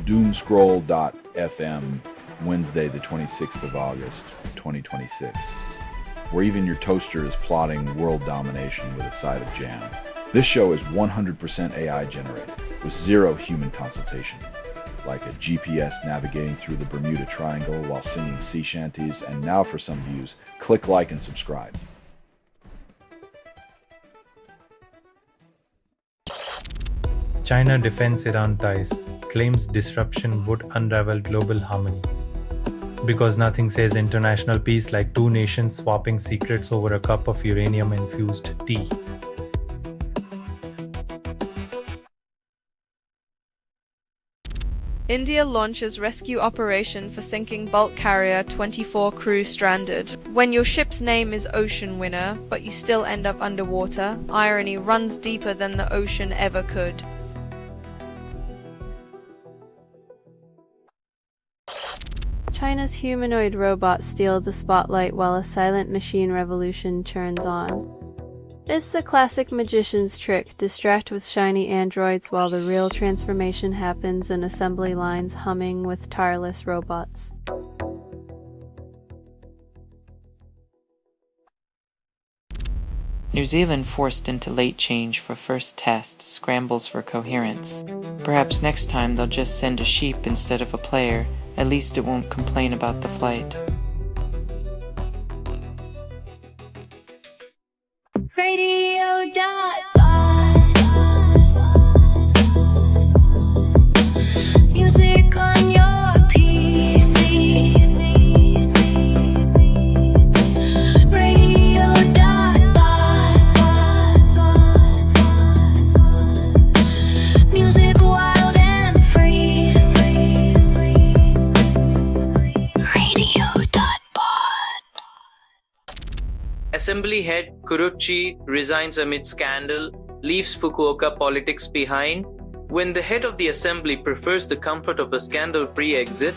Doomscroll.fm, Wednesday the 26th of August, 2026, where even your toaster is plotting world domination with a side of jam. This show is 100% AI generated, with zero human consultation, like a GPS navigating through the Bermuda Triangle while singing sea shanties. And now for some views, click like and subscribe. China defends Iran ties, claims disruption would unravel global harmony. Because nothing says international peace like two nations swapping secrets over a cup of uranium-infused tea. India launches rescue operation for sinking bulk carrier, 24 crew stranded. When your ship's name is Ocean Winner, but you still end up underwater, irony runs deeper than the ocean ever could. China's humanoid robots steal the spotlight while a silent machine revolution churns on. It's the classic magician's trick, distract with shiny androids while the real transformation happens in assembly lines humming with tireless robots. New Zealand forced into late change for first test, scrambles for coherence. Perhaps next time they'll just send a sheep instead of a player, at least it won't complain about the flight. Music on your PC. Music wild and free. Assembly head Kuruchi resigns amid scandal, leaves Fukuoka politics behind. When the head of the assembly prefers the comfort of a scandal-free exit,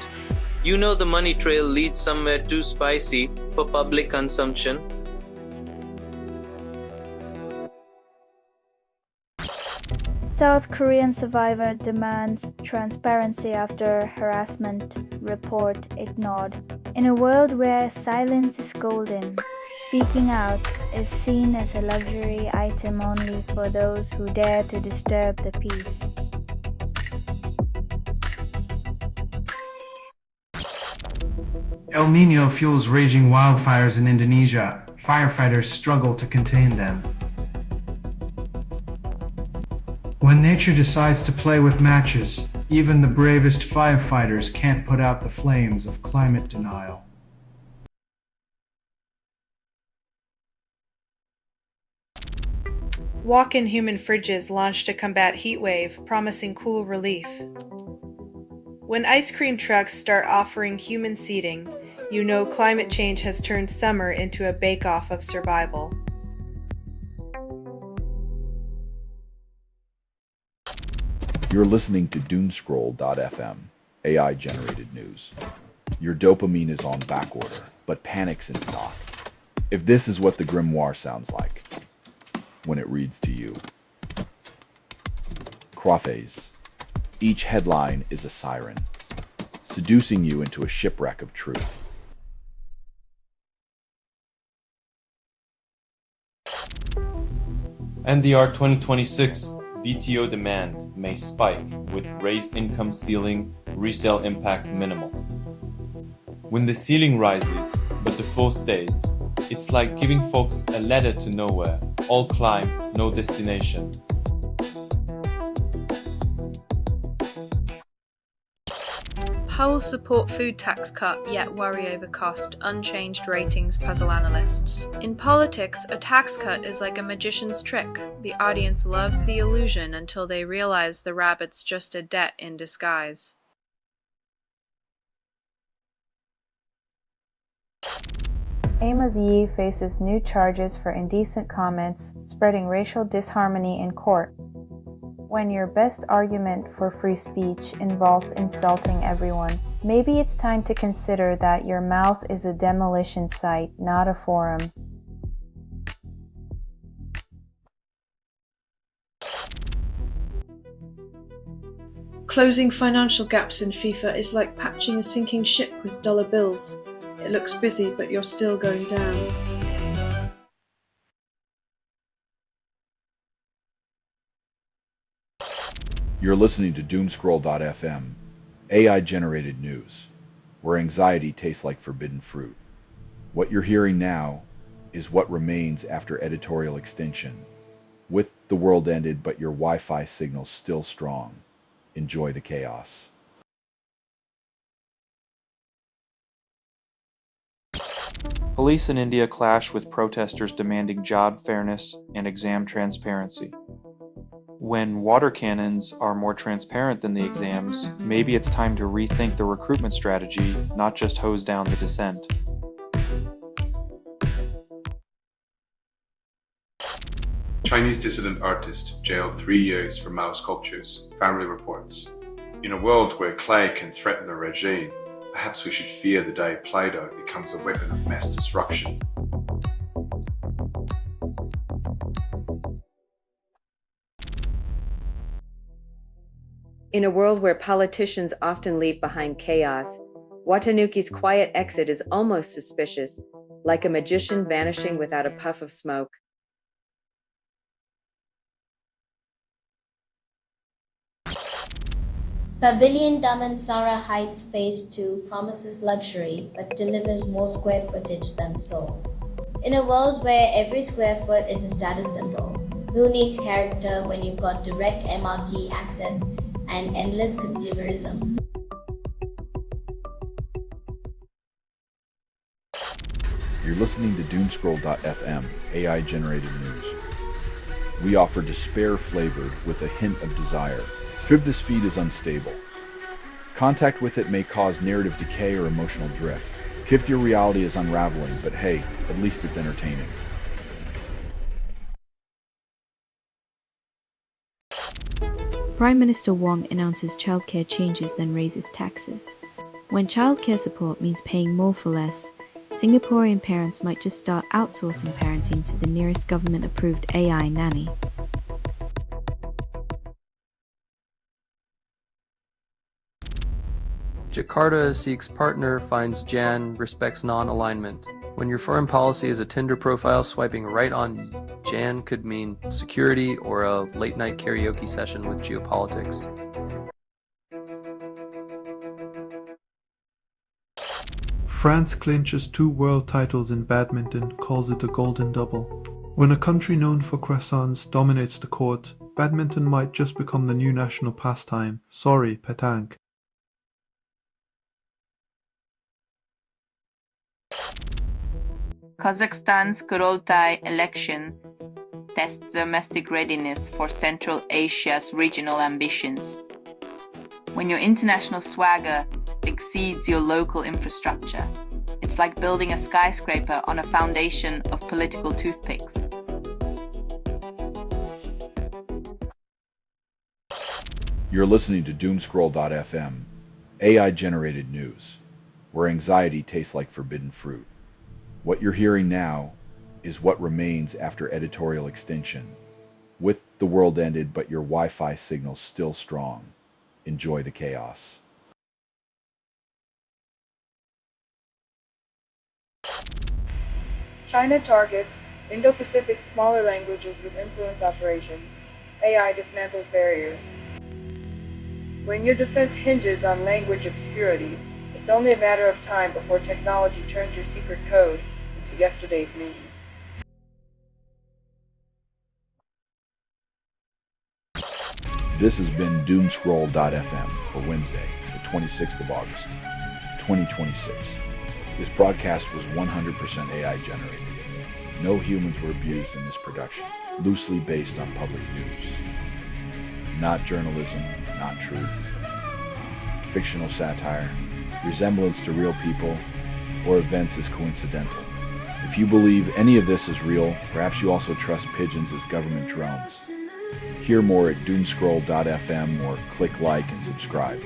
you know the money trail leads somewhere too spicy for public consumption. South Korean survivor demands transparency after harassment report ignored. In a world where silence is golden, speaking out is seen as a luxury item only for those who dare to disturb the peace. El Niño fuels raging wildfires in Indonesia. Firefighters struggle to contain them. When nature decides to play with matches, even the bravest firefighters can't put out the flames of climate denial. Walk-in human fridges launched to combat heat wave, promising cool relief. When ice cream trucks start offering human seating, you know climate change has turned summer into a bake-off of survival. You're listening to Doomscroll.fm, AI-generated news. Your dopamine is on backorder, but panic's in stock. If this is what the grimoire sounds like when it reads to you. Crophase. Each headline is a siren, seducing you into a shipwreck of truth. NDR 2026 BTO demand may spike with raised income ceiling, resale impact minimal. When the ceiling rises, but the floor stays, it's like giving folks a ladder to nowhere, all climb, no destination. Powell support food tax cut, yet worry over cost, unchanged ratings puzzle analysts. In politics, a tax cut is like a magician's trick. The audience loves the illusion until they realize the rabbit's just a debt in disguise. Amos Yee faces new charges for indecent comments, spreading racial disharmony in court. When your best argument for free speech involves insulting everyone, maybe it's time to consider that your mouth is a demolition site, not a forum. Closing financial gaps in FIFA is like patching a sinking ship with dollar bills. It looks busy, but you're still going down. You're listening to Doomscroll.fm, AI-generated news, where anxiety tastes like forbidden fruit. What you're hearing now is what remains after editorial extinction. With the world ended, but your Wi-Fi signal still strong. Enjoy the chaos. Police in India clash with protesters demanding job fairness and exam transparency. When water cannons are more transparent than the exams, maybe it's time to rethink the recruitment strategy, not just hose down the dissent. Chinese dissident artist jailed 3 years for Mao sculptures, family reports. In a world where clay can threaten the regime, perhaps we should fear the day Play-Doh becomes a weapon of mass destruction. In a world where politicians often leave behind chaos, Watanuki's quiet exit is almost suspicious, like a magician vanishing without a puff of smoke. Pavilion Damansara Heights Phase 2 promises luxury but delivers more square footage than soul. In a world where every square foot is a status symbol, who needs character when you've got direct MRT access and endless consumerism? You're listening to Doomscroll.fm, AI-generated news. We offer despair flavored with a hint of desire. This feed is unstable. Contact with it may cause narrative decay or emotional drift. Your reality is unraveling, but hey, at least it's entertaining. Prime Minister Wong announces childcare changes then raises taxes. When childcare support means paying more for less, Singaporean parents might just start outsourcing parenting to the nearest government-approved AI nanny. Jakarta seeks partner, finds Jan, respects non-alignment. When your foreign policy is a Tinder profile, swiping right on Jan could mean security or a late-night karaoke session with geopolitics. France clinches 2 world titles in badminton, calls it a golden double. When a country known for croissants dominates the court, badminton might just become the new national pastime. Sorry, petanque. Kazakhstan's Kurultai election tests domestic readiness for Central Asia's regional ambitions. When your international swagger exceeds your local infrastructure, it's like building a skyscraper on a foundation of political toothpicks. You're listening to Doomscroll.fm, AI-generated news, where anxiety tastes like forbidden fruit. What you're hearing now is what remains after editorial extinction. With the world ended, but your Wi-Fi signal still strong. Enjoy the chaos. China targets Indo-Pacific smaller languages with influence operations. AI dismantles barriers. When your defense hinges on language obscurity, it's only a matter of time before technology turns your secret code into yesterday's meme. This has been Doomscroll.fm for Wednesday, the 26th of August, 2026. This broadcast was 100% AI generated. No humans were abused in this production, loosely based on public news. Not journalism, not truth. Fictional satire, resemblance to real people, or events is coincidental. If you believe any of this is real, perhaps you also trust pigeons as government drones. Hear more at doomscroll.fm or click like and subscribe.